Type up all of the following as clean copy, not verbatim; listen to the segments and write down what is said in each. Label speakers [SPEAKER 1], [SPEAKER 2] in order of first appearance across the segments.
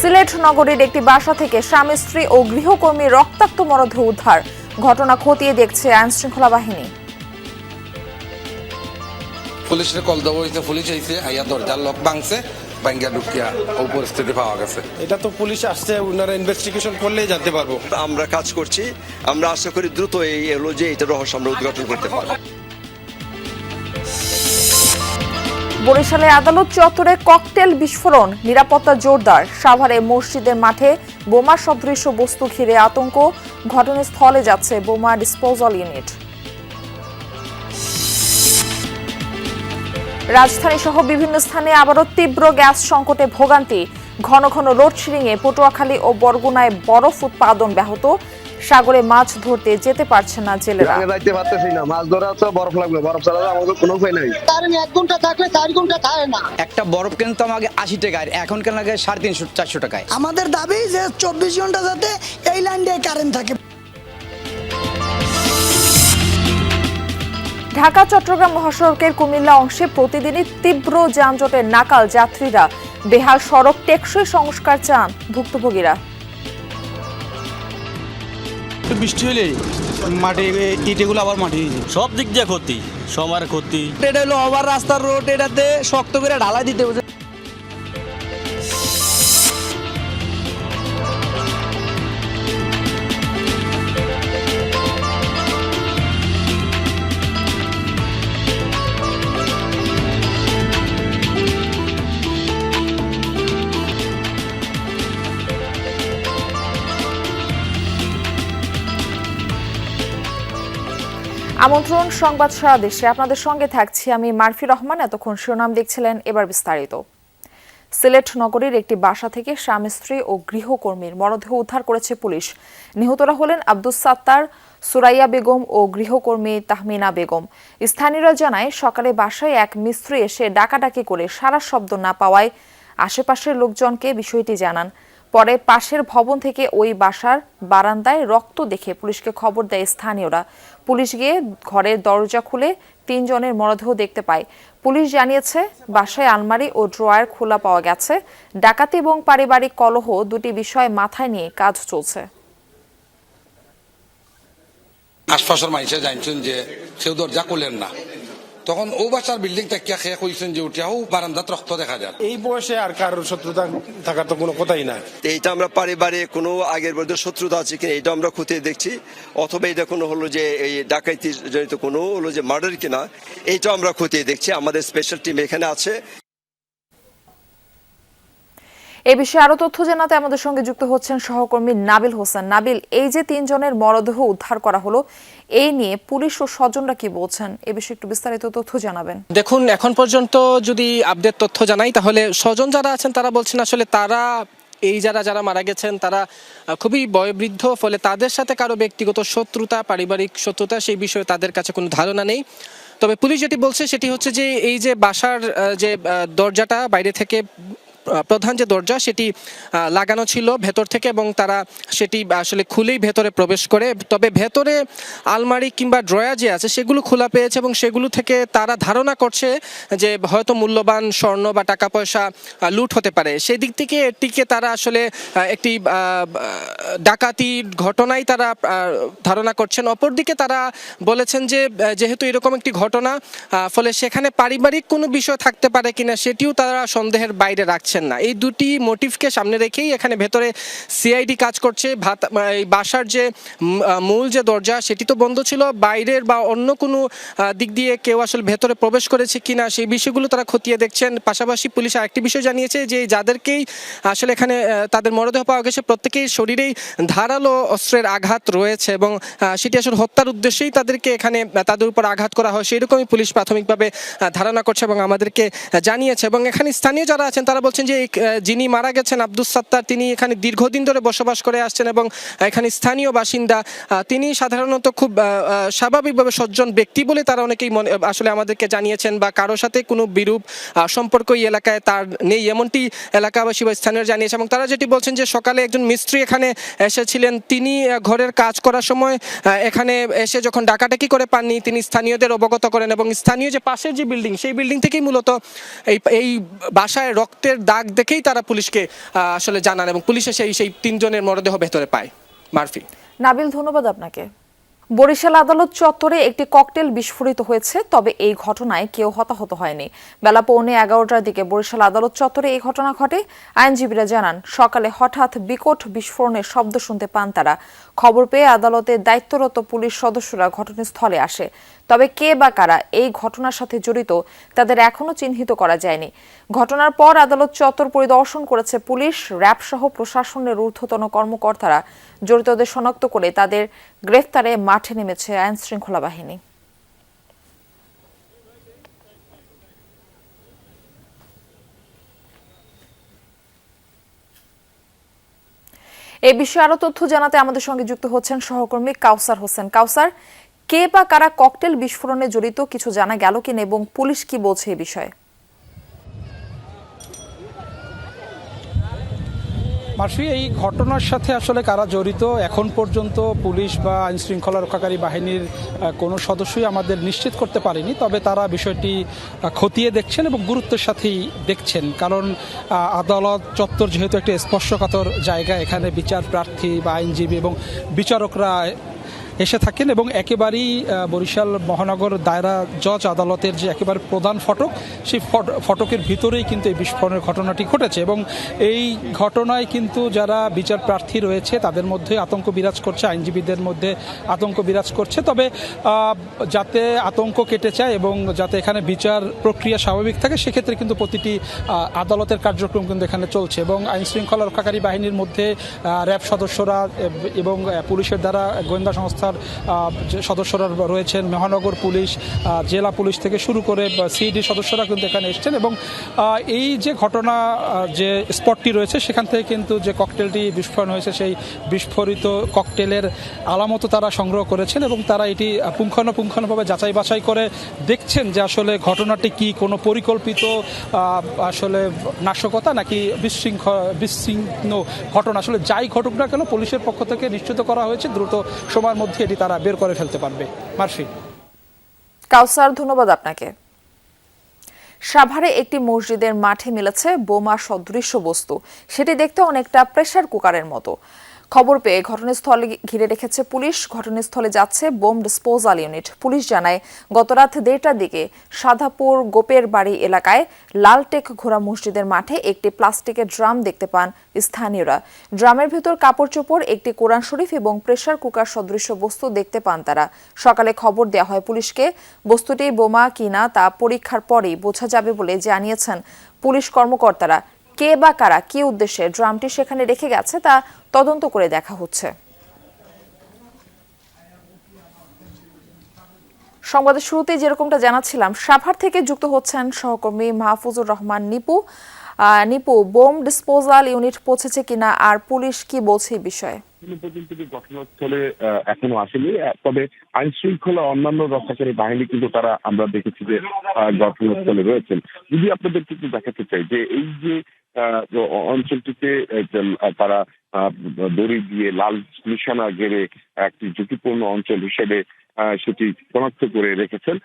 [SPEAKER 1] সিলেট নগরীর একটি বাসা থেকে স্বামী স্ত্রী ও গৃহকর্মীর রক্তাক্ত মরদেহ উদ্ধার। ঘটনা খতিয়ে দেখছে আইনশৃঙ্খলা বাহিনী।
[SPEAKER 2] পুলিশের কল দেওয়া হয়েছে, পুলিশ আইছে, আইয়া দরজার লক ভাঙছে, ভাঙ্গা ঢুকিয়া ও পরিস্থিতি পাওয়া গেছে।
[SPEAKER 3] এটা তো পুলিশ আসছে, ওনারা ইনভেস্টিগেশন করলেই জানতে পারবো।
[SPEAKER 4] আমরা কাজ করছি, আমরা আশা করি দ্রুত এই এলো যে এটা রহস্য আমরা উদ্ঘাটন করতে পারবো।
[SPEAKER 1] বরিশালে আদালত চত্বরে ককটেল বিস্ফোরণ, নিরাপত্তা জোরদার। সাভারে মসজিদের মাঠে বোমা সদৃশ বস্তু ঘিরে আতঙ্ক, ঘটনাস্থলে যাচ্ছে বোমা ডিসপোজাল ইউনিট। রাজধানী সহ বিভিন্ন স্থানে আবারও তীব্র গ্যাস সংকটে ভোগান্তি। ঘন ঘন লোডশেডিংয়ে পটুয়াখালী ও বরগুনায় বরফ উৎপাদন ব্যাহত। সাগরে মাছ ধরতে যেতে পারছে না জেলেরা।
[SPEAKER 5] যাইতে পারতেছি না, মাছ ধরা তো বরফ লাগবে, বরফ ছাড়া আমাদের কোনো উপায় নাই।
[SPEAKER 6] কারণ 1 ঘন্টা থাকলে 4 ঘন্টা থাকে না।
[SPEAKER 7] একটা বরফ কিনতাম আগে 80 টাকায়, এখন কেন লাগে 350-400 টাকায়।
[SPEAKER 6] আমাদের দাবি যে 24 ঘন্টা যাতে এই লাইন দিয়ে কারেন্ট থাকে।
[SPEAKER 1] ঢাকা চট্টগ্রাম মহাসড়কের কুমিল্লা অংশে প্রতিদিনই তীব্র যানজটের নাকাল যাত্রীরা। বেহাল সড়ক টেকসই সংস্কার চান ভুক্তভোগীরা।
[SPEAKER 8] বৃষ্টি হলে মাটি ইটেগুলো আবার মাটি
[SPEAKER 9] সব দিক দিয়ে ক্ষতি, সময়ের ক্ষতি।
[SPEAKER 7] এটা হলো ওভার রাস্তার রোড, এটাতে শক্ত করে ঢালাই দিতে হবে।
[SPEAKER 1] আমন্ত্রণ সংবাদ সারা দেশে, আপনাদের সঙ্গে থাকছি আমি মারফি রহমান। এতক্ষণ শিরোনাম দেখছিলেন, এবার বিস্তারিত। সিলেট নগরীর একটি বাসা থেকে স্বামী স্ত্রী ও গৃহকর্মীর মরদেহ উদ্ধার করেছে পুলিশ। নিহতরা হলেন আব্দুস সাত্তার, সুরাইয়া বেগম ও গৃহকর্মী তাহমিনা বেগম। স্থানীয়রা জানায়, সকালে বাসায় এক মিস্ত্রি এসে ডাকাডাকি করে সারা শব্দ না পাওয়ায় আশেপাশের লোকজনকে বিষয়টি জানান। পরে পাশের ভবন থেকে ওই বাসার বারান্দায় রক্ত দেখে পুলিশকে খবর দেয় স্থানীয়রা। পুলিশ গিয়ে ঘরের দরজা খুলে 3 জনের মরদেহ দেখতে পায়। পুলিশ জানিয়েছে, বাসায় আলমারি ও ড্রয়ার খোলা পাওয়া গেছে। ডাকাতি এবং পারিবারিক কলহ দুটি বিষয় মাথায় নিয়ে কাজ চলছে।
[SPEAKER 2] আশপাশের মানুষে জানছেন যে সেও দরজা খুলেন না, তখন ও বাসার বিল্ডিং তাকিয়া খেয়ে কইছেন যে উঠিয়াও বারান্দাত রক্ত দেখা যায়।
[SPEAKER 3] এই বয়সে আর কারোর শত্রুতা থাকার তো কোনো কথাই নাই।
[SPEAKER 4] এইটা আমরা পারিবারিক কোনো আগের মধ্যে শত্রুতা আছে কিনা এটা আমরা খতিয়ে দেখছি, অথবা এটা কোনো হলো যে এই ডাকাইতি জনিত কোনো হলো যে মার্ডার কিনা এইটা আমরা খতিয়ে দেখছি। আমাদের স্পেশাল টিম এখানে আছে।
[SPEAKER 1] এ বিষয়ে আরো তথ্য জানাতে আমাদের সঙ্গে যুক্ত হচ্ছেন সহকর্মী নাবিল হোসেন। নাবিল, এই যে 3 জনের মরদেহ উদ্ধার করা হলো, এই নিয়ে পুলিশ ও স্বজনরা কি বলছেন, এ বিষয়ে একটু বিস্তারিত তথ্য জানাবেন।
[SPEAKER 10] দেখুন, এখন পর্যন্ত যদি আপডেট তথ্য জানাই, তাহলে স্বজন যারা আছেন তারা বলছেন আসলে তারা এই যারা মারা গেছেন তারা খুবই বয়োবৃদ্ধ, ফলে তাদের সাথে কারো ব্যক্তিগত শত্রুতা, পারিবারিক শত্রুতা সেই বিষয়ে তাদের কাছে কোনো ধারণা নেই। তবে পুলিশ যেটি বলছে সেটি হচ্ছে যে এই যে বাসার যে দরজাটা বাইরে থেকে, প্রধান যে দরজা সেটি লাগানো ছিল ভেতর থেকে, এবং তারা সেটি আসলে খুলেই ভেতরে প্রবেশ করে। তবে ভেতরে আলমারি কিংবা ড্রয়ার যে আছে সেগুলো খোলা পেয়েছে, এবং সেগুলো থেকে তারা ধারণা করছে যে হয়তো মূল্যবান স্বর্ণ বা টাকা পয়সা লুট হতে পারে। সেই দিক থেকে এটিকে তারা আসলে একটি ডাকাতির ঘটনাই তারা ধারণা করছেন। অপরদিকে তারা বলেছেন যে যেহেতু এরকম একটি ঘটনা, ফলে সেখানে পারিবারিক কোনো বিষয় থাকতে পারে কিনা সেটিও তারা সন্দেহের বাইরে রাখছে না। এই দুটি মোটিভকে সামনে রেখেই এখানে ভেতরে সিআইডি কাজ করছে। বাসার যে মূল যে দরজা সেটি তো বন্ধ ছিল, বাইরের বা অন্য কোনো দিক দিয়ে কেউ আসলে ভেতরে প্রবেশ করেছে কিনা সেই বিষয়গুলো তারা খতিয়ে দেখছেন। পাশাপাশি পুলিশ আরেকটি বিষয় জানিয়েছে যে যাদেরকেই আসলে এখানে তাদের মরদেহ পাওয়া গেছে প্রত্যেকেই শরীরেই ধারালো অস্ত্রের আঘাত রয়েছে, এবং সেটি আসলে হত্যার উদ্দেশ্যেই তাদেরকে এখানে তাদের উপর আঘাত করা হয় সেরকমই পুলিশ প্রাথমিকভাবে ধারণা করছে এবং আমাদেরকে জানিয়েছে। এবং এখানে স্থানীয় যারা আছেন তারা বলছেন যে যিনি মারা গেছেন আব্দুস সাত্তার, তিনি এখানে দীর্ঘদিন ধরে বসবাস করে আসছেন এবং এখানে স্থানীয় বাসিন্দা। তিনি সাধারণত খুব স্বাভাবিকভাবে সজ্জন ব্যক্তি বলে তারা অনেকেই আসলে আমাদেরকে জানিয়েছেন, বা কারোর সাথে কোনো বিরূপ সম্পর্ক এই এলাকায় তার নেই, এমনটি এলাকাবাসী বা স্থানীয় জানিয়েছে। এবং তারা যেটি বলছেন যে সকালে একজন মিস্ত্রি এখানে এসেছিলেন, তিনি ঘরের কাজ করার সময় এখানে এসে যখন ডাকাডাকি করে পাননি, তিনি স্থানীয়দের অবগত করেন, এবং স্থানীয় যে পাশের যে বিল্ডিং সেই বিল্ডিং থেকেই মূলত এই বাসায় রক্তের দাগ দেখেই তারা পুলিশকে আসলে জানান এবং পুলিশে সেই 3 জনের মরদেহ ভেতরে পায়। মারফি।
[SPEAKER 1] নাবিল, ধন্যবাদ আপনাকে। বরিশাল আদালত চত্বরে একটি ককটেল বিস্ফোরিত হয়েছে, তবে এই ঘটনায় কেউ হতাহত হয়নি। বেলা 11:15টার দিকে বরিশাল আদালত চত্বরে এই ঘটনা ঘটে। আইনজীবীরা জানান, সকালে হঠাৎ বিকট বিস্ফোরণের শব্দ শুনতে পান তারা। খবর পেয়ে আদালতে দায়িত্বরত পুলিশ সদস্যরা ঘটনাস্থলে আসে। তবে কে বা কারা এই ঘটনার সাথে জড়িত তাদের এখনো চিহ্নিত করা যায়নি। ঘটনার পর আদালত চত্বর পরিদর্শন করেছে পুলিশ, র্যাব সহ প্রশাসনের ঊর্ধ্বতন কর্মকর্তারা। জড়িতদের শনাক্ত করে তাদের গ্রেফতারে মাঠে নেমেছে আইন শৃঙ্খলা বাহিনী। এই বিষয়ে আরো তথ্য জানাতে আমাদের সঙ্গে যুক্ত হচ্ছেন সহকর্মী কাউসার হোসেন। কাউসার, কে বা কারা ককটেল বিস্ফোরণে জড়িত কিছু জানা গেল কিনা এবং পুলিশ কি বলছে এই বিষয়ে?
[SPEAKER 8] মার্ফি, এই ঘটনার সাথে আসলে কারা জড়িত এখন পর্যন্ত পুলিশ বা আইন শৃঙ্খলা রক্ষাকারী বাহিনীর কোনো সদস্যই আমাদের নিশ্চিত করতে পারেনি। তবে তারা বিষয়টি খতিয়ে দেখছেন এবং গুরুত্বের সাথেই দেখছেন, কারণ আদালত চত্বর যেহেতু একটি স্পর্শকাতর জায়গা, এখানে বিচার প্রার্থী বা আইনজীবী এবং বিচারকরা এসে থাকেন এবং একেবারেই বরিশাল মহানগর দায়রা জজ আদালতের যে একেবারে প্রধান ফটক, সেই ফটকের ভিতরেই কিন্তু এই বিস্ফোরণের ঘটনাটি ঘটেছে এবং এই ঘটনায় কিন্তু যারা বিচার প্রার্থী রয়েছে তাদের মধ্যে আতঙ্ক বিরাজ করছে, আইনজীবীদের মধ্যে আতঙ্ক বিরাজ করছে। তবে যাতে আতঙ্ক কেটে যায় এবং যাতে এখানে বিচার প্রক্রিয়া স্বাভাবিক থাকে, সেক্ষেত্রে কিন্তু প্রতিটি আদালতের কার্যক্রম কিন্তু এখানে চলছে এবং আইন শৃঙ্খলা রক্ষাকারী বাহিনীর মধ্যে র্যাব সদস্যরা এবং পুলিশের দ্বারা গোয়েন্দা সংস্থার সদস্যরা রয়েছেন, মহানগর পুলিশ, জেলা পুলিশ থেকে শুরু করে সিইডি সদস্যরা কিন্তু এখানে এসছেন এবং এই যে ঘটনা যে স্পটটি রয়েছে সেখান থেকে কিন্তু যে ককটেলটি বিস্ফোরণ হয়েছে সেই বিস্ফোরিত ককটেলের আলামতও তারা সংগ্রহ করেছেন এবং তারা এটি পুঙ্খানুপুঙ্খানুভাবে যাচাই বাছাই করে দেখছেন যে আসলে ঘটনাটি কি কোনো পরিকল্পিত আসলে নাশকতা নাকি বিচ্ছিন্ন ঘটনা। আসলে যাই ঘটুক না কেন পুলিশের পক্ষ থেকে নিশ্চিত করা হয়েছে দ্রুত সময়ের মধ্যে এটি তারা বের করে ফেলতে পারবে। মার্শি।
[SPEAKER 1] কাউসার, ধন্যবাদ আপনাকে। সাভারে একটি মসজিদের মাঠে মিলেছে বোমা সদৃশ্য বস্তু। সেটি দেখতে অনেকটা প্রেসার কুকারের মতো। খবর পেয়ে ঘটনাস্থলে ঘিরে রেখেছে পুলিশ। ঘটনাস্থলে যাচ্ছে বোম ডিসপোজাল ইউনিট। পুলিশ জানায়, গতরাত 1:30টার দিকে সাধাপুর গোপের বাড়ি এলাকায় লালটেক ঘোড়া মসজিদের মাঠে একটি প্লাস্টিকের ড্রাম দেখতে পান স্থানীয়রা। ড্রামের ভেতর কাপড় চোপড়, একটি কোরআন শরীফ এবং প্রেসার কুকার সদৃশ্য বস্তু দেখতে পান তারা। সকালে খবর দেওয়া হয় পুলিশকে। বস্তুটি বোমা কিনা তা পরীক্ষার পরেই বোঝা যাবে বলে জানিয়েছেন পুলিশ কর্মকর্তারা। কে বা কারা কি উদ্দেশ্যে ড্রামটি সেখানে রেখে গেছে তা তদন্ত করে দেখা হচ্ছে। সংবাদের শুরুতেই যেরকমটা জানাচ্ছিলাম, সাভার থেকে যুক্ত হচ্ছেন সহকর্মী Mahfuzur Rahman Nipu. Nipu, bomb disposal unit পৌঁছেছে কিনা আর পুলিশ কি বলছে এই বিষয়ে?
[SPEAKER 11] পর্যন্ত ঘটনাস্থলে এখনো আসেনি, তবে আইন শৃঙ্খলা অন্যান্য রক্ষাকারী বাহিনী কিন্তু তারা আমরা দেখেছি যে ঘটনাস্থলে রয়েছেন। যদি আপনাদের কিন্তু দেখাতে চাই যে এই যে অঞ্চলটিতে তারা দড়ি দিয়ে লাল নিশানা গেড়ে একটি ঝুঁকিপূর্ণ অঞ্চল হিসেবে সেটি শনাক্ত করে রেখেছেন।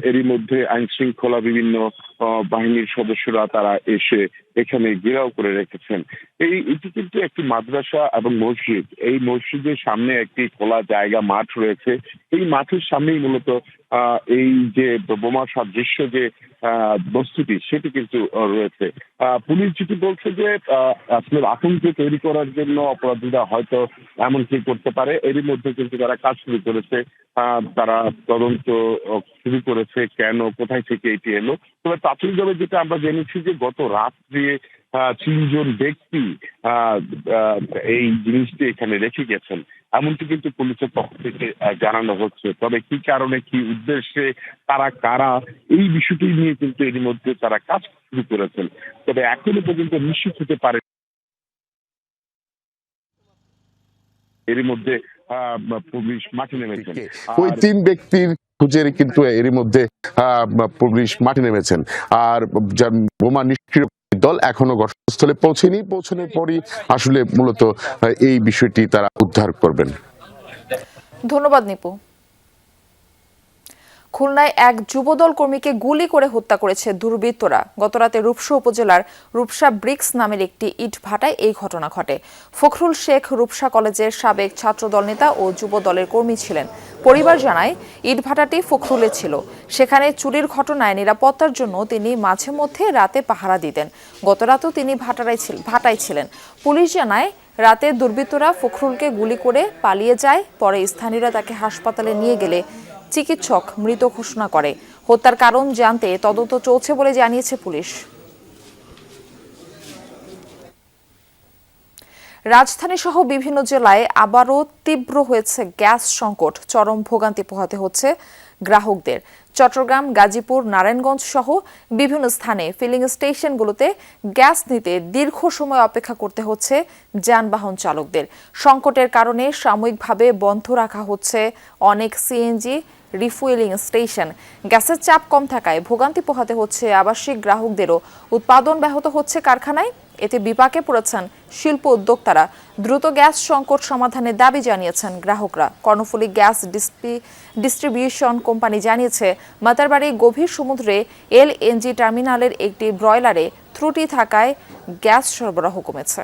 [SPEAKER 11] এরই মধ্যে আইন শৃঙ্খলা বিভিন্ন বাহিনীর সদস্যরা তারা এসে এখানে ঘেরাও করে রেখেছেন। এটি কিন্তু একটি মাদ্রাসা এবং মসজিদ। এই মসজিদের সামনে একটি খোলা জায়গা মাঠ রয়েছে। এই মাঠের সামনেই মূলত এই যে বোমা সাদৃশ্য যে বস্তুটি সেটি কিন্তু রয়েছে। পুলিশ যেটি বলছে যে আসলে আতঙ্ক তৈরি করার জন্য অপরাধীরা হয়তো এমন কি করতে পারে। এরই মধ্যে কিন্তু তারা কাজ শুরু করেছে, তারা তদন্ত শুরু করেছে কেন কোথায় থেকে এটি এলো। তবে প্রাথমিকভাবে যেটা আমরা জেনেছি যে গত রাত্রে 3 জন ব্যক্তি এই জিনিসটি এখানে রেখে গেছেন, এমনটি কিন্তু পুলিশের পক্ষ থেকে জানানো হচ্ছে। তবে কি কারণে কি উদ্দেশ্যে তারা কারা এই বিষয়টি নিয়ে কিন্তু এর মধ্যে তারা কাজ শুরু করেছেন, তবে এখনো পর্যন্ত নিশ্চিত হতে পারে। এর মধ্যে পুলিশ মাঠে নেমেছেন।
[SPEAKER 12] ওই 3 ব্যক্তির খুঁজে কিন্তু এরই মধ্যে পুলিশ মাঠে নেমেছেন। আর বোমা নিষ্ক্রিয় দল এখনো ঘটনাস্থলে পৌঁছানোর পরই আসলে মূলত এই বিষয়টি তারা উদ্ধার করবেন।
[SPEAKER 1] ধন্যবাদ নিপু। খুলনায় এক যুবদল কর্মীকে গুলি করে হত্যা করেছে দুর্বৃত্তরা। গতরাতে রূপসা উপজেলার রূপসা ব্রিক্স নামের একটি ইট ভাটায় এই ঘটনা ঘটে। ফখরুল শেখ রূপসা কলেজের সাবেক ছাত্রদল নেতা ও যুবদলের কর্মী ছিলেন। পরিবার জানায় ইট ভাটাটি ফখরুলের ছিল। সেখানে চুরির ঘটনায় নিরাপত্তার জন্য তিনি মাঝে মধ্যে রাতে পাহারা দিতেন। গতরাতেও তিনি ভাটায় ছিলেন। পুলিশ জানায় রাতে দুর্বৃত্তরা ফখরুলকে গুলি করে পালিয়ে যায়। পরে স্থানীয়রা তাকে হাসপাতালে নিয়ে গেলে চিকিৎসক মৃত ঘোষণা করে। হত্যার কারণ জানতে তদন্ত চলছে বলে জানিয়েছে পুলিশ। রাজধানী সহ বিভিন্ন জেলায় আবারও তীব্র হয়েছে গ্যাস সংকট। চরম ভোগান্তি পোহাতে হচ্ছে গ্রাহকদের। চট্টগ্রাম, গাজীপুর, নারায়ণগঞ্জ সহ বিভিন্ন স্থানে ফিলিং স্টেশনগুলোতে গ্যাস নিতে দীর্ঘ সময় অপেক্ষা করতে হচ্ছে যানবাহন চালকদের। সংকটের কারণে সাময়িকভাবে বন্ধ রাখা হচ্ছে অনেক সিএনজি রিফুয়েলিং স্টেশন। গ্যাসের চাপ কম থাকায় ভোগান্তি পোহাতে হচ্ছে আবাসিক গ্রাহকদেরও। উৎপাদন ব্যাহত হচ্ছে কারখানায়। এতে বিপাকে পড়েছেন শিল্প উদ্যোক্তারা। দ্রুত গ্যাস সংকট সমাধানের দাবি জানিয়েছেন গ্রাহকরা। কর্ণফুলী গ্যাস ডিস্ট্রিবিউশন কোম্পানি জানিয়েছে, মাতারবাড়ি গভীর সমুদ্রে এলএনজি টার্মিনালের একটি ব্রয়লারে ত্রুটি থাকায় গ্যাস সরবরাহ কমেছে।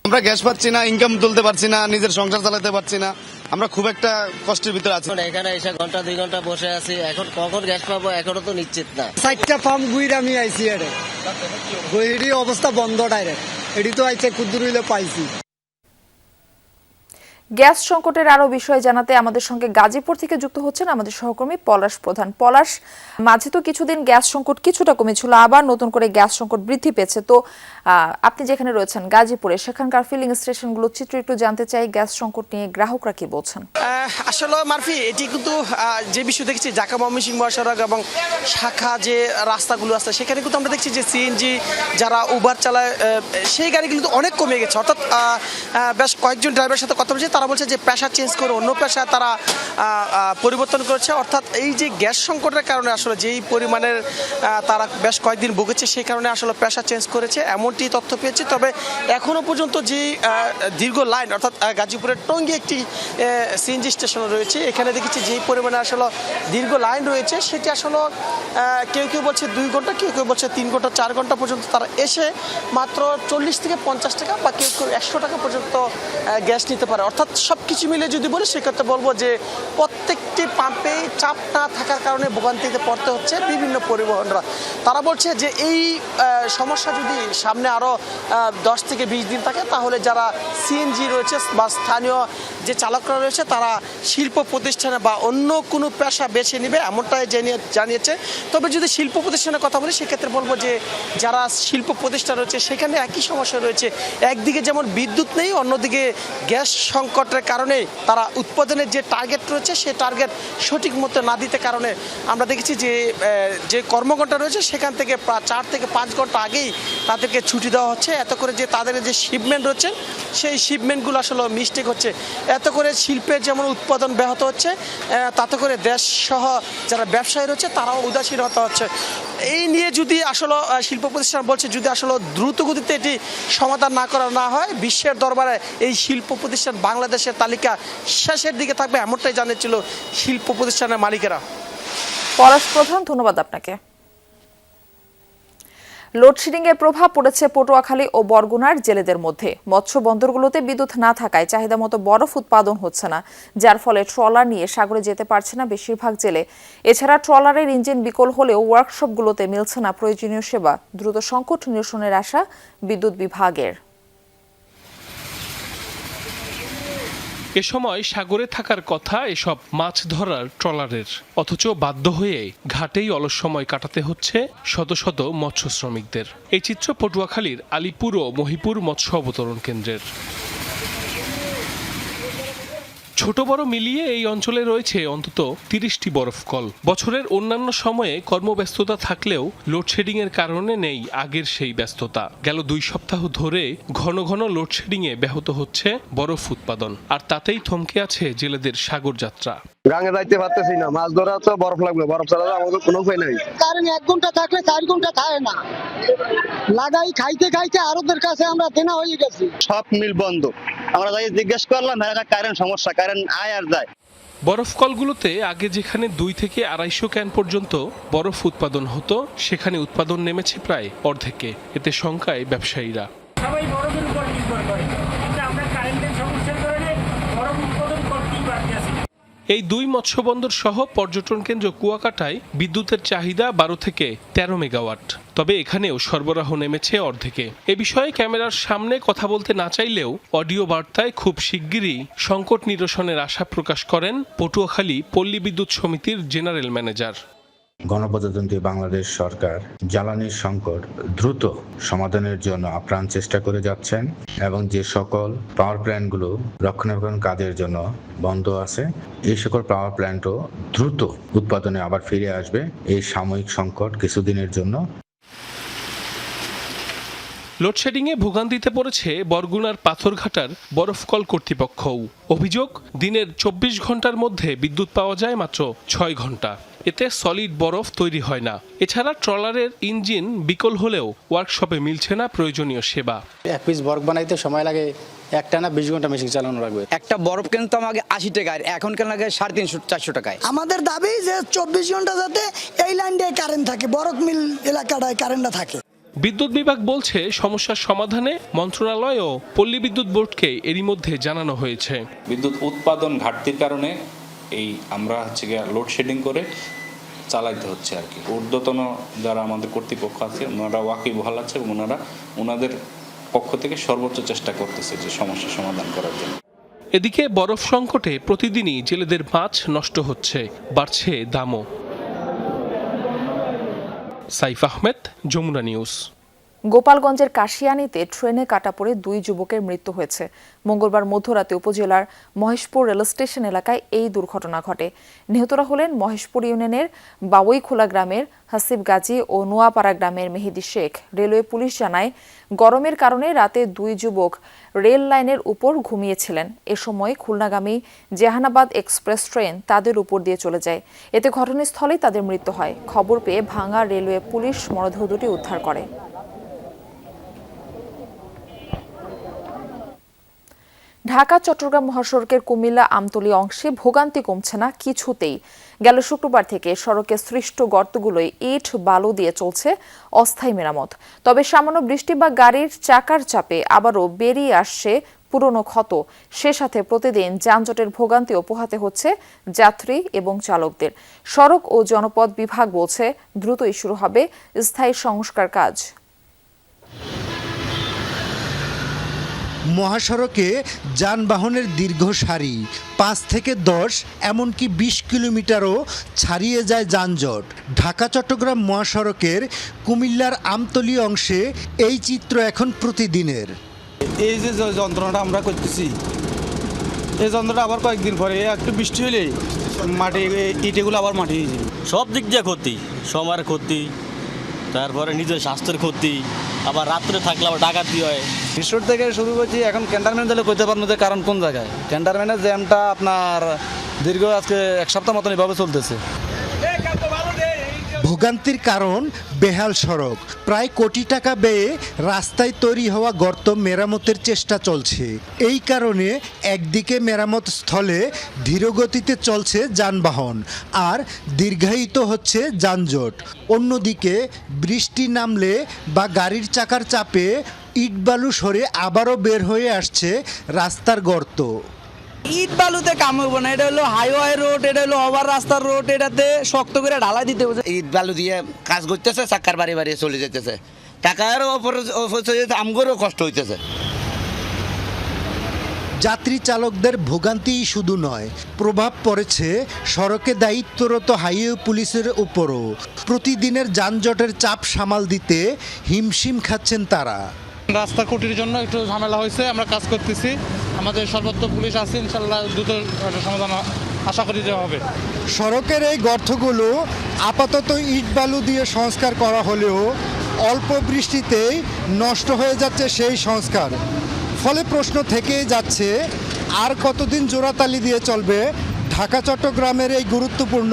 [SPEAKER 5] আমরা গ্যাস পাচ্ছি না, ইনকাম তুলতে পারছি না, নিজের সংসার চালাতে পারছি না। আমরা খুব একটা কষ্টের ভিতরে আছি।
[SPEAKER 9] এখানে এসে ঘন্টা 2 ঘন্টা বসে আছি, এখন কখন গ্যাস পাবো এখনো তো নিশ্চিত না।
[SPEAKER 6] 4টা পাম্প গুইরা আমি আইছি এর গইরি অবস্থা বন্ধ ডাইরেক্ট এডি তো আইছে কুদ্দুর হইলে পাইছি।
[SPEAKER 1] গ্যাস সংকটের আরো বিষয় জানাতে আমাদের সঙ্গে গাজীপুর থেকে যুক্ত হচ্ছেন আমাদের সহকর্মী পলাশ প্রধান। পলাশ, মাঝে তো কিছুদিন গ্যাস সংকট কিছুটা কমেছিল, আবার নতুন করে গ্যাস সংকট বৃদ্ধি পেয়েছে। তো আপনি যেখানে রয়েছেন গাজীপুরে, সেখানকার ফিলিং স্টেশনগুলোর চিত্র একটু জানতে চাই। গ্যাস সংকট নিয়ে গ্রাহকরা কি বলছেন?
[SPEAKER 7] আসলে মারফি, এটি কিন্তু যে বিষয় দেখছি ঢাকা ময়মনসিংহ মহাসড়ক এবং শাখা যে রাস্তাগুলো আছে সেখানে কিন্তু আমরা দেখছি যে সিএনজি যারা উবার চালায় সেই গাড়িগুলো তো অনেক কমে গেছে। অর্থাৎ বেশ কয়েকজন ড্রাইভারের সাথে কথা বলছি, তারা বলছে যে পেশা চেঞ্জ করে অন্য পেশায় তারা পরিবর্তন করেছে। অর্থাৎ এই যে গ্যাস সংকটের কারণে আসলে যেই পরিমাণের তারা বেশ কয়েকদিন ভুগেছে সেই কারণে আসলে পেশা চেঞ্জ করেছে, এমনটি তথ্য পেয়েছি। তবে এখনো পর্যন্ত যে দীর্ঘ লাইন, অর্থাৎ গাজীপুরের টঙ্গী একটি সিএনজি স্টেশন রয়েছে, এখানে দেখেছি যেই পরিমাণে আসলে দীর্ঘ লাইন রয়েছে সেটি আসলে কেউ কেউ বলছে 2 ঘন্টা, কেউ কেউ বলছে 3 ঘন্টা 4 ঘন্টা পর্যন্ত তারা এসে মাত্র 40 থেকে 50 টাকা বা কেউ কেউ 100 টাকা পর্যন্ত গ্যাস নিতে পারে। অর্থাৎ সব কিছু মিলে যদি বলি সেক্ষেত্রে বলবো যে প্রত্যেকটি পাম্পে চাপ না থাকার কারণে ভোগান্তিতে পড়তে হচ্ছে বিভিন্ন পরিবহনরা। তারা বলছে যে এই সমস্যা যদি সামনে আরও 10 থেকে 20 দিন থাকে তাহলে যারা সিএনজি রয়েছে বা স্থানীয় যে চালকরা রয়েছে তারা শিল্প প্রতিষ্ঠানে বা অন্য কোনো পেশা বেছে নেবে, এমনটাই জানিয়েছে। তবে যদি শিল্প প্রতিষ্ঠানের কথা বলি সেক্ষেত্রে বলবো যে যারা শিল্প প্রতিষ্ঠান রয়েছে সেখানে একই সমস্যা রয়েছে। একদিকে যেমন বিদ্যুৎ নেই, অন্যদিকে গ্যাস সংকটের কারণে তারা উৎপাদনের যে টার্গেট রয়েছে সেই টার্গেট সঠিক মতো না দিতে কারণে আমরা দেখেছি যে কর্মঘণ্টা রয়েছে সেখান থেকে প্রায় 4 থেকে 5 ঘন্টা আগেই তাদেরকে ছুটি দেওয়া হচ্ছে। এত করে যে তাদের যে শিপমেন্ট রয়েছে সেই শিপমেন্টগুলো আসলে মিস্টেক হচ্ছে। এত করে শিল্পের যেমন উৎপাদন ব্যাহত হচ্ছে, তাতে করে দেশ সহ যারা ব্যবসায়ী রয়েছে তারাও উদাসীন হতে হচ্ছে। এই নিয়ে যদি আসলে শিল্প প্রতিষ্ঠান বলছে যদি আসলে দ্রুত গতিতে এটি সমাধান না করা না হয়, বিশ্বের দরবারে এই শিল্প প্রতিষ্ঠান বাংলাদেশের তালিকা শেষের দিকে থাকবে, এমনটাই জানিয়েছিল শিল্প প্রতিষ্ঠানের মালিকেরা।
[SPEAKER 1] পলাশ প্রধান, ধন্যবাদ আপনাকে। লোডশেডিং এর প্রভাব পড়েছে পটুয়াখালী ও বরগুনার জেলেদের মধ্যে। মৎস্য বন্দরগুলোতে বিদ্যুৎ না থাকায় চাহিদা মতো বরফ উৎপাদন হচ্ছে না, যার ফলে ট্রলার নিয়ে সাগরে যেতে পারছে না বেশিরভাগ জেলে। এছাড়া ট্রলারের ইঞ্জিন বিকল হলেও ওয়ার্কশপগুলোতে মিলছে না প্রয়োজনীয় সেবা। দ্রুত সংকট নিরসনের আশা বিদ্যুৎ বিভাগের।
[SPEAKER 13] এ সময় সাগরে থাকার কথা এসব মাছ ধরার ট্রলারের, অথচ বাধ্য হয়ে ঘাটেই অলস সময় কাটাতে হচ্ছে শত শত মৎস্য শ্রমিকদের। এই চিত্র পটুয়াখালীর আলিপুর ও মহিপুর মৎস্য অবতরণ কেন্দ্রের। ছোট বড় মিলিয়ে এই অঞ্চলে রয়েছে অন্তত 30টি বরফকল। বছরের অন্যান্য সময়ে কর্মব্যস্ততা থাকলেও লোডশেডিং এর কারণে নেই আগের সেই ব্যস্ততা। গেল 2 সপ্তাহ ধরে ঘন ঘন লোডশেডিং এ ব্যাহত হচ্ছে বরফ উৎপাদন, আর তাতেই থমকে আছে জেলেদের সাগর যাত্রা।
[SPEAKER 6] গাঙে যাইতে পারতেছি না, মাছ ধরা তো বরফ লাগবে, বরফ ছাড়া আমাদের কোনো উপায় নাই। কারণ 1 ঘন্টা থাকলে 4 ঘন্টা থাকে না, লাগাই খাইতে খাইতে আরোদের কাছে আমরা দেনা হয়ে গেছি। সব মিল বন্ধ। আমরা যাই জিজ্ঞেস করলাম, কারেন্ট সমস্যা, কারেন্ট আয় আর যায়।
[SPEAKER 13] বরফকলগুলোতে আগে যেখানে 2 থেকে 250 ক্যান পর্যন্ত বরফ উৎপাদন হতো, সেখানে উৎপাদন নেমেছে প্রায় অর্ধেকে। এতে শঙ্কায় ব্যবসায়ীরা।
[SPEAKER 14] সবাই বরফের উপর নির্ভর করে, কিন্তু আমরা কারেন্টের সমস্যার কারণে বরফ উৎপাদন করতেই পারতেছি।
[SPEAKER 13] এই 2 মৎস্যবন্দর সহ পর্যটন কেন্দ্র কুয়াকাটায় বিদ্যুতের চাহিদা 12 থেকে 13 মেগাওয়াট। তবে এখানেও সরবরাহ নেমেছে অর্ধেকে। এ বিষয়ে ক্যামেরার সামনে কথা বলতে না চাইলেও অডিও বার্তায় খুব শিগগিরই সংকট নিরসনের আশা প্রকাশ করেন পটুয়াখালী পল্লী বিদ্যুৎ সমিতির জেনারেল ম্যানেজার।
[SPEAKER 15] গণপ্রজাতন্ত্রী বাংলাদেশ সরকার জ্বালানির সংকট দ্রুত সমাধানের জন্য আপ্রাণ চেষ্টা করে যাচ্ছেন এবং যে সকল পাওয়ার প্ল্যান্টগুলো রক্ষণাবেক্ষণ কাজের জন্য বন্ধ আছে, এই সকল পাওয়ার প্ল্যান্টও দ্রুত উৎপাদনে আবার ফিরে আসবে। এই সাময়িক সংকট কিছুদিনের জন্য।
[SPEAKER 13] লোডশেডিংয়ে ভোগান্তিতে পড়েছে বরগুনার পাথরঘাটার বরফকল কর্তৃপক্ষও। অভিযোগ, দিনের 24 ঘন্টার মধ্যে বিদ্যুৎ পাওয়া যায় মাত্র 6 ঘন্টা। এতে সলিড বরফ তৈরি হয় না। এছাড়া ট্রলারের ইঞ্জিন বিকল হলেও ওয়ার্কশপে মিলছে না প্রয়োজনীয় সেবা।
[SPEAKER 16] 1 পিস বরফ বানাইতে সময় লাগে একটানা 20 ঘন্টা মেশিন চালানো লাগবে। একটা বরফ কিনতাম আগে 80 টাকায়, এখন কেন লাগে 350-400 টাকায়।
[SPEAKER 17] আমাদের দাবি যে 24 ঘন্টা যাতে এই লাইন দিয়ে কারেন্ট থাকে, বরফ মিল এলাকাটায় কারেন্টটা থাকে।
[SPEAKER 13] বিদ্যুৎ বিভাগ বলছে সমস্যার সমাধানে মন্ত্রণালয় ও পল্লী বিদ্যুৎ বোর্ডকে এরই মধ্যে জানানো হয়েছে।
[SPEAKER 18] বিদ্যুৎ উৎপাদন ঘাটতির কারণে এই আমরা লোডশেডিং করে চালাইতে হচ্ছে আর কি। ঊর্ধ্বতন যারা আমাদের কর্তৃপক্ষ আছে ওনারা ওয়াকিবহাল আছে এবং ওনাদের পক্ষ থেকে সর্বোচ্চ চেষ্টা করতেছে যে সমস্যার সমাধান করার জন্য।
[SPEAKER 13] এদিকে বরফ সংকটে প্রতিদিনই জেলেদের মাছ নষ্ট হচ্ছে, বাড়ছে দামও। সাইফ আহমেদ, যমুনা নিউজ।
[SPEAKER 1] গোপালগঞ্জের কাশিয়ানীতে ট্রেনে কাটা পড়ে 2 যুবকের মৃত্যু হয়েছে। মঙ্গলবার মধ্যরাতে উপজেলার মহেশপুর রেল স্টেশন এলাকায় এই দুর্ঘটনা ঘটে। নিহতরা হলেন মহেশপুর ইউনিয়নের বাবুইখোলা গ্রামের হাসিব গাজী ও নোয়াপাড়া গ্রামের মেহেদি শেখ। রেলওয়ে পুলিশ জানায়, গরমের কারণে রাতে 2 যুবক রেল লাইনের উপর ঘুমিয়েছিলেন। এ সময় খুলনাগামী জেহানাবাদ এক্সপ্রেস ট্রেন তাদের উপর দিয়ে চলে যায়। এতে ঘটনাস্থলেই তাদের মৃত্যু হয়। খবর পেয়ে ভাঙা রেলওয়ে পুলিশ মরদেহ দুটি উদ্ধার করে। ঢাকা চট্টগ্রাম মহাসড়কের কুমিল্লা আমতলী অংশে ভোগান্তি কমছে না কিছুতেই। গেল শুক্রবার থেকে সড়কের সৃষ্ট গর্তগুলোয় ইট বালু দিয়ে চলছে অস্থায়ী মেরামত। তবে সামান্য বৃষ্টি বা গাড়ির চাকার চাপে আবারও বেরিয়ে আসছে পুরনো ক্ষত। সে সাথে প্রতিদিন যানজটের ভোগান্তিও পোহাতে হচ্ছে যাত্রী এবং চালকদের। সড়ক ও জনপথ বিভাগ বলছে, দ্রুতই শুরু হবে স্থায়ী সংস্কার কাজ।
[SPEAKER 19] মহাসড়কে যানবাহনের দীর্ঘ সারি, 5 থেকে 10 এমনকি 20 কিলোমিটারও ছাড়িয়ে যায় যানজট। ঢাকা চট্টগ্রাম মহাসড়কের কুমিল্লার আমতলী অংশে এই চিত্র এখন প্রতিদিনের।
[SPEAKER 6] এই যে যন্ত্রণাটা আমরা করতেছি, এই যন্ত্রণা আবার কয়েকদিন পরে একটু বৃষ্টি হলে মাটি ইটেগুলো আবার মাটি হয়ে যায়।
[SPEAKER 9] সব দিক দিয়ে ক্ষতি, সময়ের ক্ষতি, তারপরে নিজের স্বাস্থ্যের ক্ষতি, আবার রাত্রে থাকলে আবার ডাকাতি হয়।
[SPEAKER 16] বিশ্বর থেকে শুরু করছি, এখন ক্যান্টারম্যান দিলে কইতে পারবো যে কারণ কোন জায়গায়। ক্যান্টারম্যানের জ্যামটা আপনার দীর্ঘ আজকে 1 সপ্তাহ মতন এভাবে চলতেছে।
[SPEAKER 19] ভোগান্তির কারণ বেহাল সড়ক। প্রায় কোটি টাকা ব্যয়ে রাস্তায় তৈরি হওয়া গর্ত মেরামতের চেষ্টা চলছে। এই কারণে একদিকে মেরামত স্থলে ধীরগতিতে চলছে যানবাহন আর দীর্ঘায়িত হচ্ছে যানজট। অন্যদিকে বৃষ্টি নামলে বা গাড়ির চাকার চাপে ইট বালু সরে আবারও বের হয়ে আসছে রাস্তার গর্ত।
[SPEAKER 16] ইট বালুতে কাম হইব না, এটা হলো হাইওয়ে রোড, এটা হলো ওভার রাস্তার রোড, এটাতে শক্ত করে ঢালাই দিতে হবে।
[SPEAKER 20] ইট বালু দিয়ে কাজ করতেছে, চাক্কার বাড়ি বাড়ি চলে যেতেছে, টাকারও আমগরও কষ্ট হইতেছে।
[SPEAKER 19] যাত্রী চালকদের ভোগান্তি শুধু নয়, প্রভাব পড়েছে সড়কে দায়িত্বরত হাইওয়ে পুলিশের উপরও। প্রতিদিনের যানজটের চাপ সামাল দিতে হিমশিম খাচ্ছেন তারা।
[SPEAKER 8] রাস্তা কুটির জন্য একটু ঝামেলা হয়েছে, আমরা কাজ করতেছি। আমাদের সর্বত্র পুলিশ আছে, ইনশাল্লাহ দ্রুত একটা সমাধান আশা করি যে হবে।
[SPEAKER 19] সড়কের এই গর্তগুলো আপাতত ইট বালু দিয়ে সংস্কার করা হলেও অল্প বৃষ্টিতেই নষ্ট হয়ে যাচ্ছে সেই সংস্কার। ফলে প্রশ্ন থেকেই যাচ্ছে, আর কতদিন জোড়াতালি দিয়ে চলবে ঢাকা চট্টগ্রামের এই গুরুত্বপূর্ণ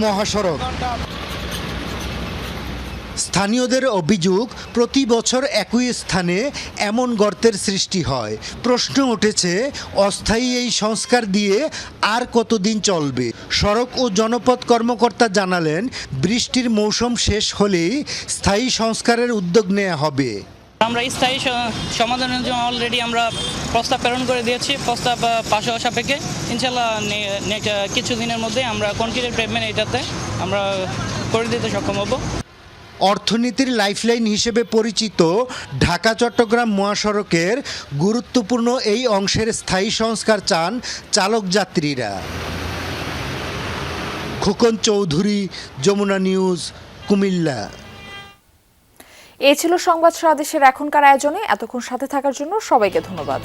[SPEAKER 19] মহাসড়ক? স্থানীয়দের অভিযোগ, প্রতি বছর একই স্থানে এমন গর্তের সৃষ্টি হয়। প্রশ্ন উঠেছে, অস্থায়ী এই সংস্কার দিয়ে আর কতদিন চলবে? সড়ক ও জনপথ কর্মকর্তা জানালেন, বৃষ্টির মৌসুম শেষ হলেই স্থায়ী সংস্কারের উদ্যোগ নেওয়া হবে।
[SPEAKER 21] আমরা স্থায়ী সমাধানের জন্য অলরেডি আমরা প্রস্তাব প্রেরণ করে দিয়েছি। প্রস্তাব পাশ হওয়া সাপেক্ষে ইনশাল্লাহ কিছুদিনের মধ্যে আমরা কনক্রিটের পেভমেন্ট এটাতে আমরা করে দিতে সক্ষম হব।
[SPEAKER 19] অর্থনীতির লাইফলাইন হিসেবে পরিচিত ঢাকা চট্টগ্রাম মহাসড়কের গুরুত্বপূর্ণ এই অংশের স্থায়ী সংস্কার চান চালক যাত্রীরা। খোকন চৌধুরী, যমুনা নিউজ, কুমিল্লা।
[SPEAKER 1] এই ছিল সংবাদ সারা দেশের এখনকার আয়োজনে। এতক্ষণ সাথে থাকার জন্য সবাইকে ধন্যবাদ।